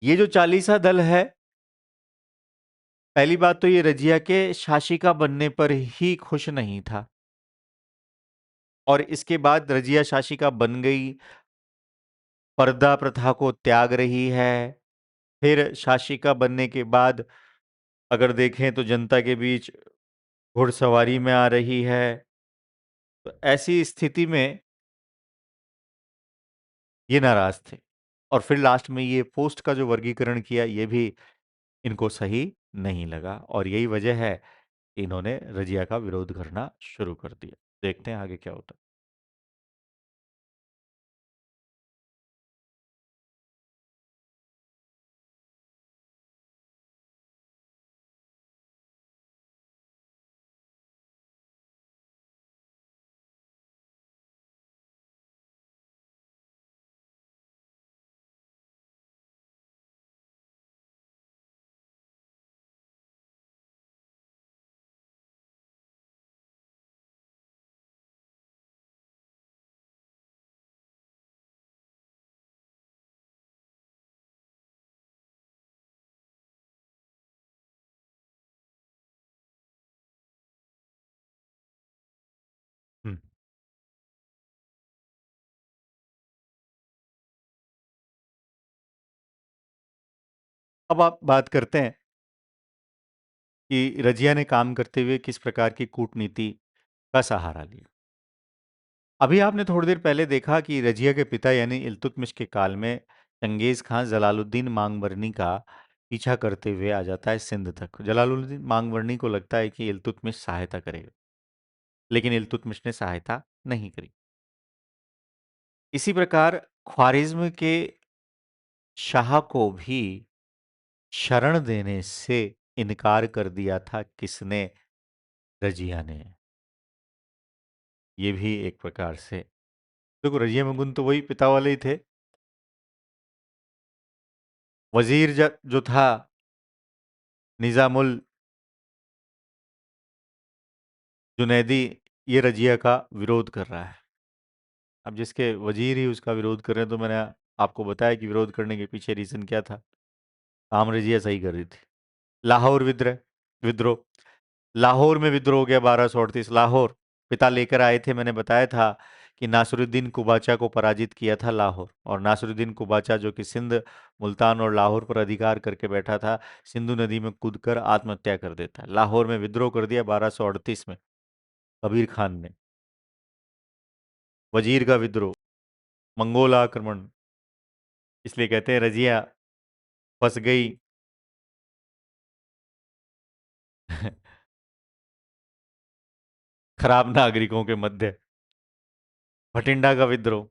ये जो चालीसा दल है, पहली बात तो ये रजिया के शासिका बनने पर ही खुश नहीं था, और इसके बाद रजिया शासिका बन गई, पर्दा प्रथा को त्याग रही है, फिर शासिका बनने के बाद अगर देखें तो जनता के बीच घुड़सवारी में आ रही है। तो ऐसी स्थिति में ये नाराज थे, और फिर लास्ट में ये पोस्ट का जो वर्गीकरण किया ये भी इनको सही नहीं लगा, और यही वजह है कि इन्होंने रजिया का विरोध करना शुरू कर दिया। देखते हैं आगे क्या होता है। हम्म। अब आप बात करते हैं कि रजिया ने काम करते हुए किस प्रकार की कूटनीति का सहारा लिया। अभी आपने थोड़ी देर पहले देखा कि रजिया के पिता यानी इल्तुतमिश के काल में चंगेज खां जलालुद्दीन मांगबरनी का पीछा करते हुए आ जाता है सिंध तक। जलालुद्दीन मांगबरनी को लगता है कि इल्तुतमिश सहायता करेगा, लेकिन इल्तुतमिश ने सहायता नहीं करी। इसी प्रकार ख्वारिज्म के शाह को भी शरण देने से इनकार कर दिया था किसने? रजिया ने। ये भी एक प्रकार से देखो, रजिया मगुन तो वही पिता वाले ही थे। वजीर जो था निजामुल जुनैदी, ये रजिया का विरोध कर रहा है। अब जिसके वजीर ही उसका विरोध कर रहे हैं, तो मैंने आपको बताया कि विरोध करने के पीछे रीजन क्या था। काम रजिया सही कर रही थी। लाहौर विद्रोह, लाहौर में विद्रोह हो गया 1238। लाहौर पिता लेकर आए थे, मैंने बताया था कि नासरुद्दीन कुबाचा को पराजित किया था लाहौर। और नासरुद्दीन कुबाचा जो कि सिंध, मुल्तान और लाहौर पर अधिकार करके बैठा था, सिंधु नदी में कूदकर आत्महत्या कर देता है। लाहौर में विद्रोह कर दिया 1238 में कबीर खान ने। वजीर का विद्रोह, मंगोल आक्रमण, इसलिए कहते हैं रजिया फंस गई। खराब नागरिकों के मध्य। भटिंडा का विद्रोह,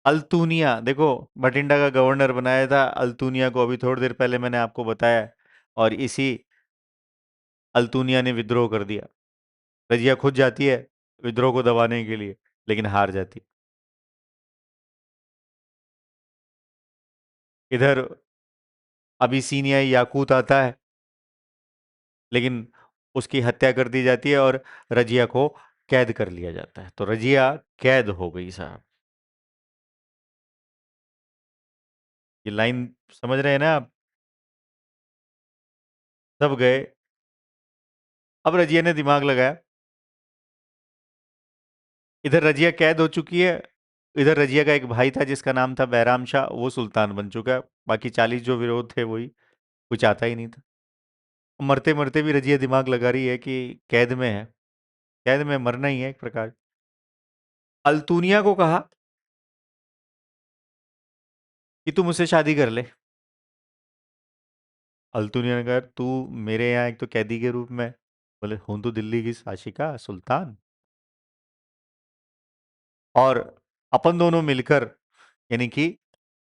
अल्तूनिया देखो, भटिंडा का गवर्नर बनाया था अल्तूनिया को, अभी थोड़ी देर पहले मैंने आपको बताया। और इसी अल्तूनिया ने विद्रोह कर दिया। रजिया खुद जाती है विद्रोह को दबाने के लिए, लेकिन हार जाती। इधर अबिसीनिया याकूत आता है, लेकिन उसकी हत्या कर दी जाती है, और रजिया को कैद कर लिया जाता है। तो रजिया कैद हो गई साहब। ये लाइन समझ रहे हैं ना आप? सब गए। अब रजिया ने दिमाग लगाया, इधर रजिया कैद हो चुकी है, इधर रजिया का एक भाई था जिसका नाम था बैराम शाह, वो सुल्तान बन चुका है। बाकी 40 जो विरोध थे वही, कुछ आता ही नहीं था। मरते मरते भी रजिया दिमाग लगा रही है कि कैद में है, कैद में मरना ही है एक प्रकार। अल्तूनिया को कहा कि तू मुझसे शादी कर ले। अल्तुनिया ने कहा तू मेरे यहाँ एक तो कैदी के रूप में, बोले हूं तो दिल्ली की शासिका सुल्तान, और अपन दोनों मिलकर, यानी कि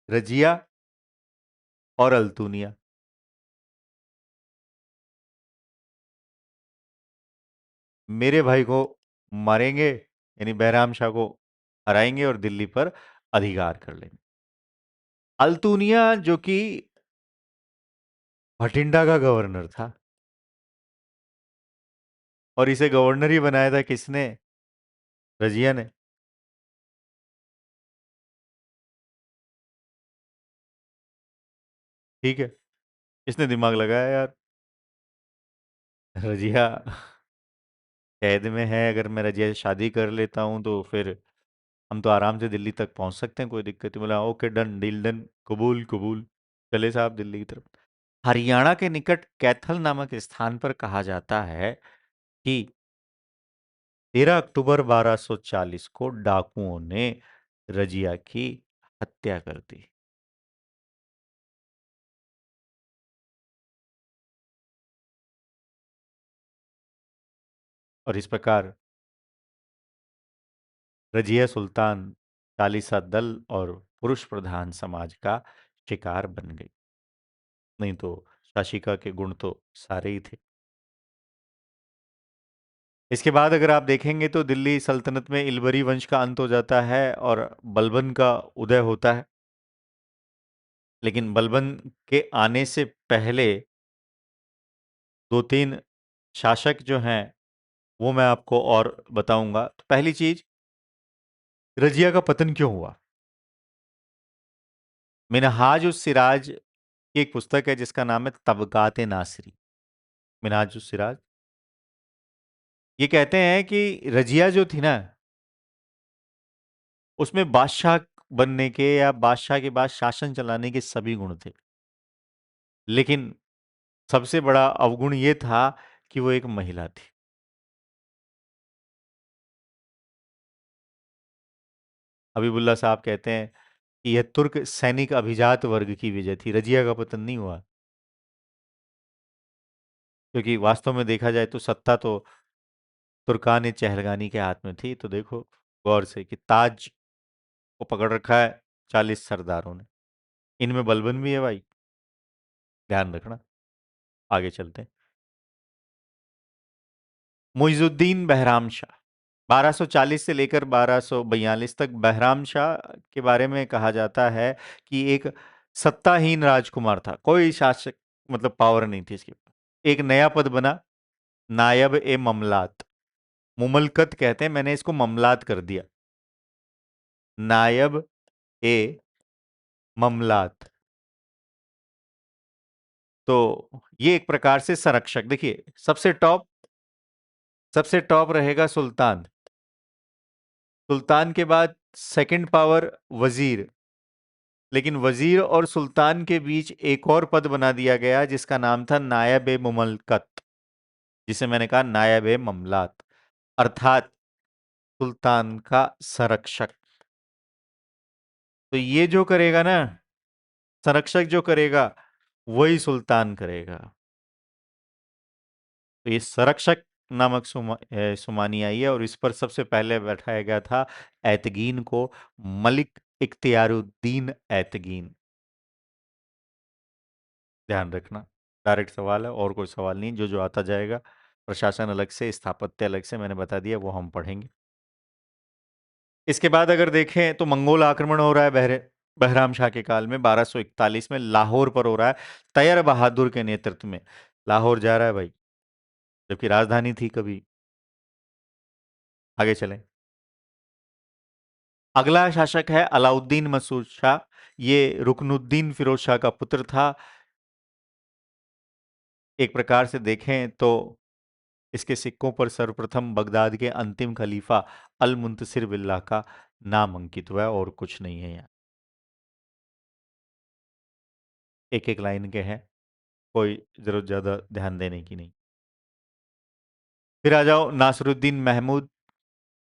रजिया और अल्तुनिया, मेरे भाई को मारेंगे, यानी बैराम शाह को हराएंगे और दिल्ली पर अधिकार कर लेंगे। अल्तुनिया जो कि भटिंडा का गवर्नर था, और इसे गवर्नर ही बनाया था किसने? रजिया ने। ठीक है, इसने दिमाग लगाया यार, रजिया कैद में है, अगर मैं रजिया से शादी कर लेता हूँ तो फिर हम तो आराम से दिल्ली तक पहुंच सकते हैं, कोई दिक्कत नहीं। बोला ओके, डन, डील डन, कबूल कबूल। चले साहब दिल्ली की तरफ। हरियाणा के निकट कैथल नामक स्थान पर कहा जाता है कि 13 अक्टूबर 1240 को डाकुओं ने रजिया की हत्या कर दी। और इस प्रकार रजिया सुल्तान चालीसा दल और पुरुष प्रधान समाज का शिकार बन गई। नहीं तो शाशिका के गुण तो सारे ही थे। इसके बाद अगर आप देखेंगे तो दिल्ली सल्तनत में इलबरी वंश का अंत हो जाता है और बलबन का उदय होता है। लेकिन बलबन के आने से पहले दो तीन शासक जो हैं वो मैं आपको और बताऊंगा। तो पहली चीज, रजिया का पतन क्यों हुआ? मिनहाज उस सिराज की एक पुस्तक है जिसका नाम है तबकात नासरी। मिनहाज उस सिराज, ये कहते हैं कि रजिया जो थी ना, उसमें बादशाह बनने के या बादशाह के बाद शासन चलाने के सभी गुण थे, लेकिन सबसे बड़ा अवगुण ये था कि वो एक महिला थी। हबीबुल्ला साहब कहते हैं कि यह तुर्क सैनिक अभिजात वर्ग की विजय थी, रजिया का पतन नहीं हुआ। क्योंकि वास्तव में देखा जाए तो सत्ता तो तुर्कान ए चहलगानी के हाथ में थी। तो देखो गौर से कि ताज को पकड़ रखा है 40 सरदारों ने, इनमें बलबन भी है भाई, ध्यान रखना। आगे चलते हैं। मुइजुद्दीन बहराम शाह, 1240 से लेकर 1242 तक बहराम शाह के बारे में कहा जाता है कि एक सत्ताहीन राजकुमार था, कोई शासक मतलब पावर नहीं थी इसके पास। एक नया पद बना, नायब ए ममलात। मुमलकत कहते हैं, मैंने इसको ममलात कर दिया। नायब ए ममलात। तो ये एक प्रकार से संरक्षक। देखिए सबसे टॉप रहेगा सुल्तान। सुल्तान के बाद सेकंड पावर वजीर। लेकिन वजीर और सुल्तान के बीच एक और पद बना दिया गया जिसका नाम था नायब ए मुमलकत, जिसे मैंने कहा नायब ए ममलात, अर्थात सुल्तान का संरक्षक। तो ये जो करेगा ना, संरक्षक जो करेगा वही सुल्तान करेगा। तो ये संरक्षक नामक सुमानी आई है, और इस पर सबसे पहले बैठाया गया था ऐतगीन को, मलिक इख्तियारुद्दीन ऐतगीन। ध्यान रखना, डायरेक्ट सवाल है, और कोई सवाल नहीं, जो जो आता जाएगा। प्रशासन अलग से, स्थापत्य अलग से, मैंने बता दिया, वो हम पढ़ेंगे। इसके बाद अगर देखें तो मंगोल आक्रमण हो रहा है बहराम शाह के काल में, 1241 में लाहौर पर हो रहा है, तैयर बहादुर के नेतृत्व में। लाहौर जा रहा है भाई, जबकि राजधानी थी कभी। आगे चलें। अगला शासक है अलाउद्दीन मसूद शाह। ये रुकनुद्दीन फिरोज शाह का पुत्र था। एक प्रकार से देखें तो इसके सिक्कों पर सर्वप्रथम बगदाद के अंतिम खलीफा अल मुंतसिर बिल्लाह का नाम अंकित हुआ है, और कुछ नहीं है यहाँ। एक एक लाइन के हैं, कोई जरूरत ज्यादा ध्यान देने की नहीं। फिर आ जाओ नासरुद्दीन महमूद,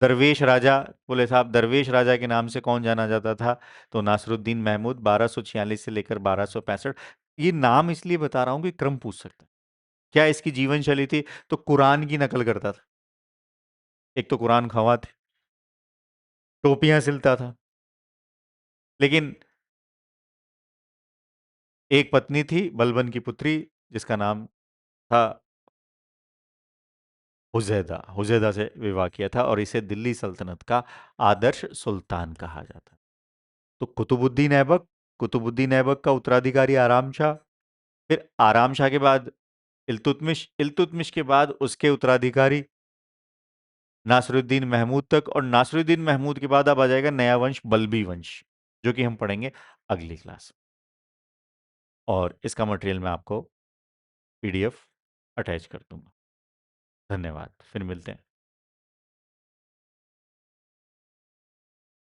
दरवेश राजा। बोले साहब दरवेश राजा के नाम से कौन जाना जाता था? तो नासरुद्दीन महमूद, 1246 से लेकर 1265। ये नाम इसलिए बता रहा हूं कि क्रम पूछ सकता है। क्या इसकी जीवन शैली थी? तो कुरान की नकल करता था। एक तो कुरान खवा थे, टोपियां सिलता था। लेकिन एक पत्नी थी बलबन की पुत्री, जिसका नाम था हुजैदा से विवाह किया था और इसे दिल्ली सल्तनत का आदर्श सुल्तान कहा जाता है। तो कुतुबुद्दीन ऐबक का उत्तराधिकारी आराम शाह, फिर आराम शाह के बाद इल्तुतमिश, इल्तुतमिश के बाद उसके उत्तराधिकारी नासरुद्दीन महमूद तक, और नासरुद्दीन महमूद के बाद अब आ जाएगा नया वंश बल्बी वंश, जो कि हम पढ़ेंगे अगली क्लास। और इसका मटेरियल मैं आपको पीडीएफ अटैच कर दूंगा। धन्यवाद, फिर मिलते हैं।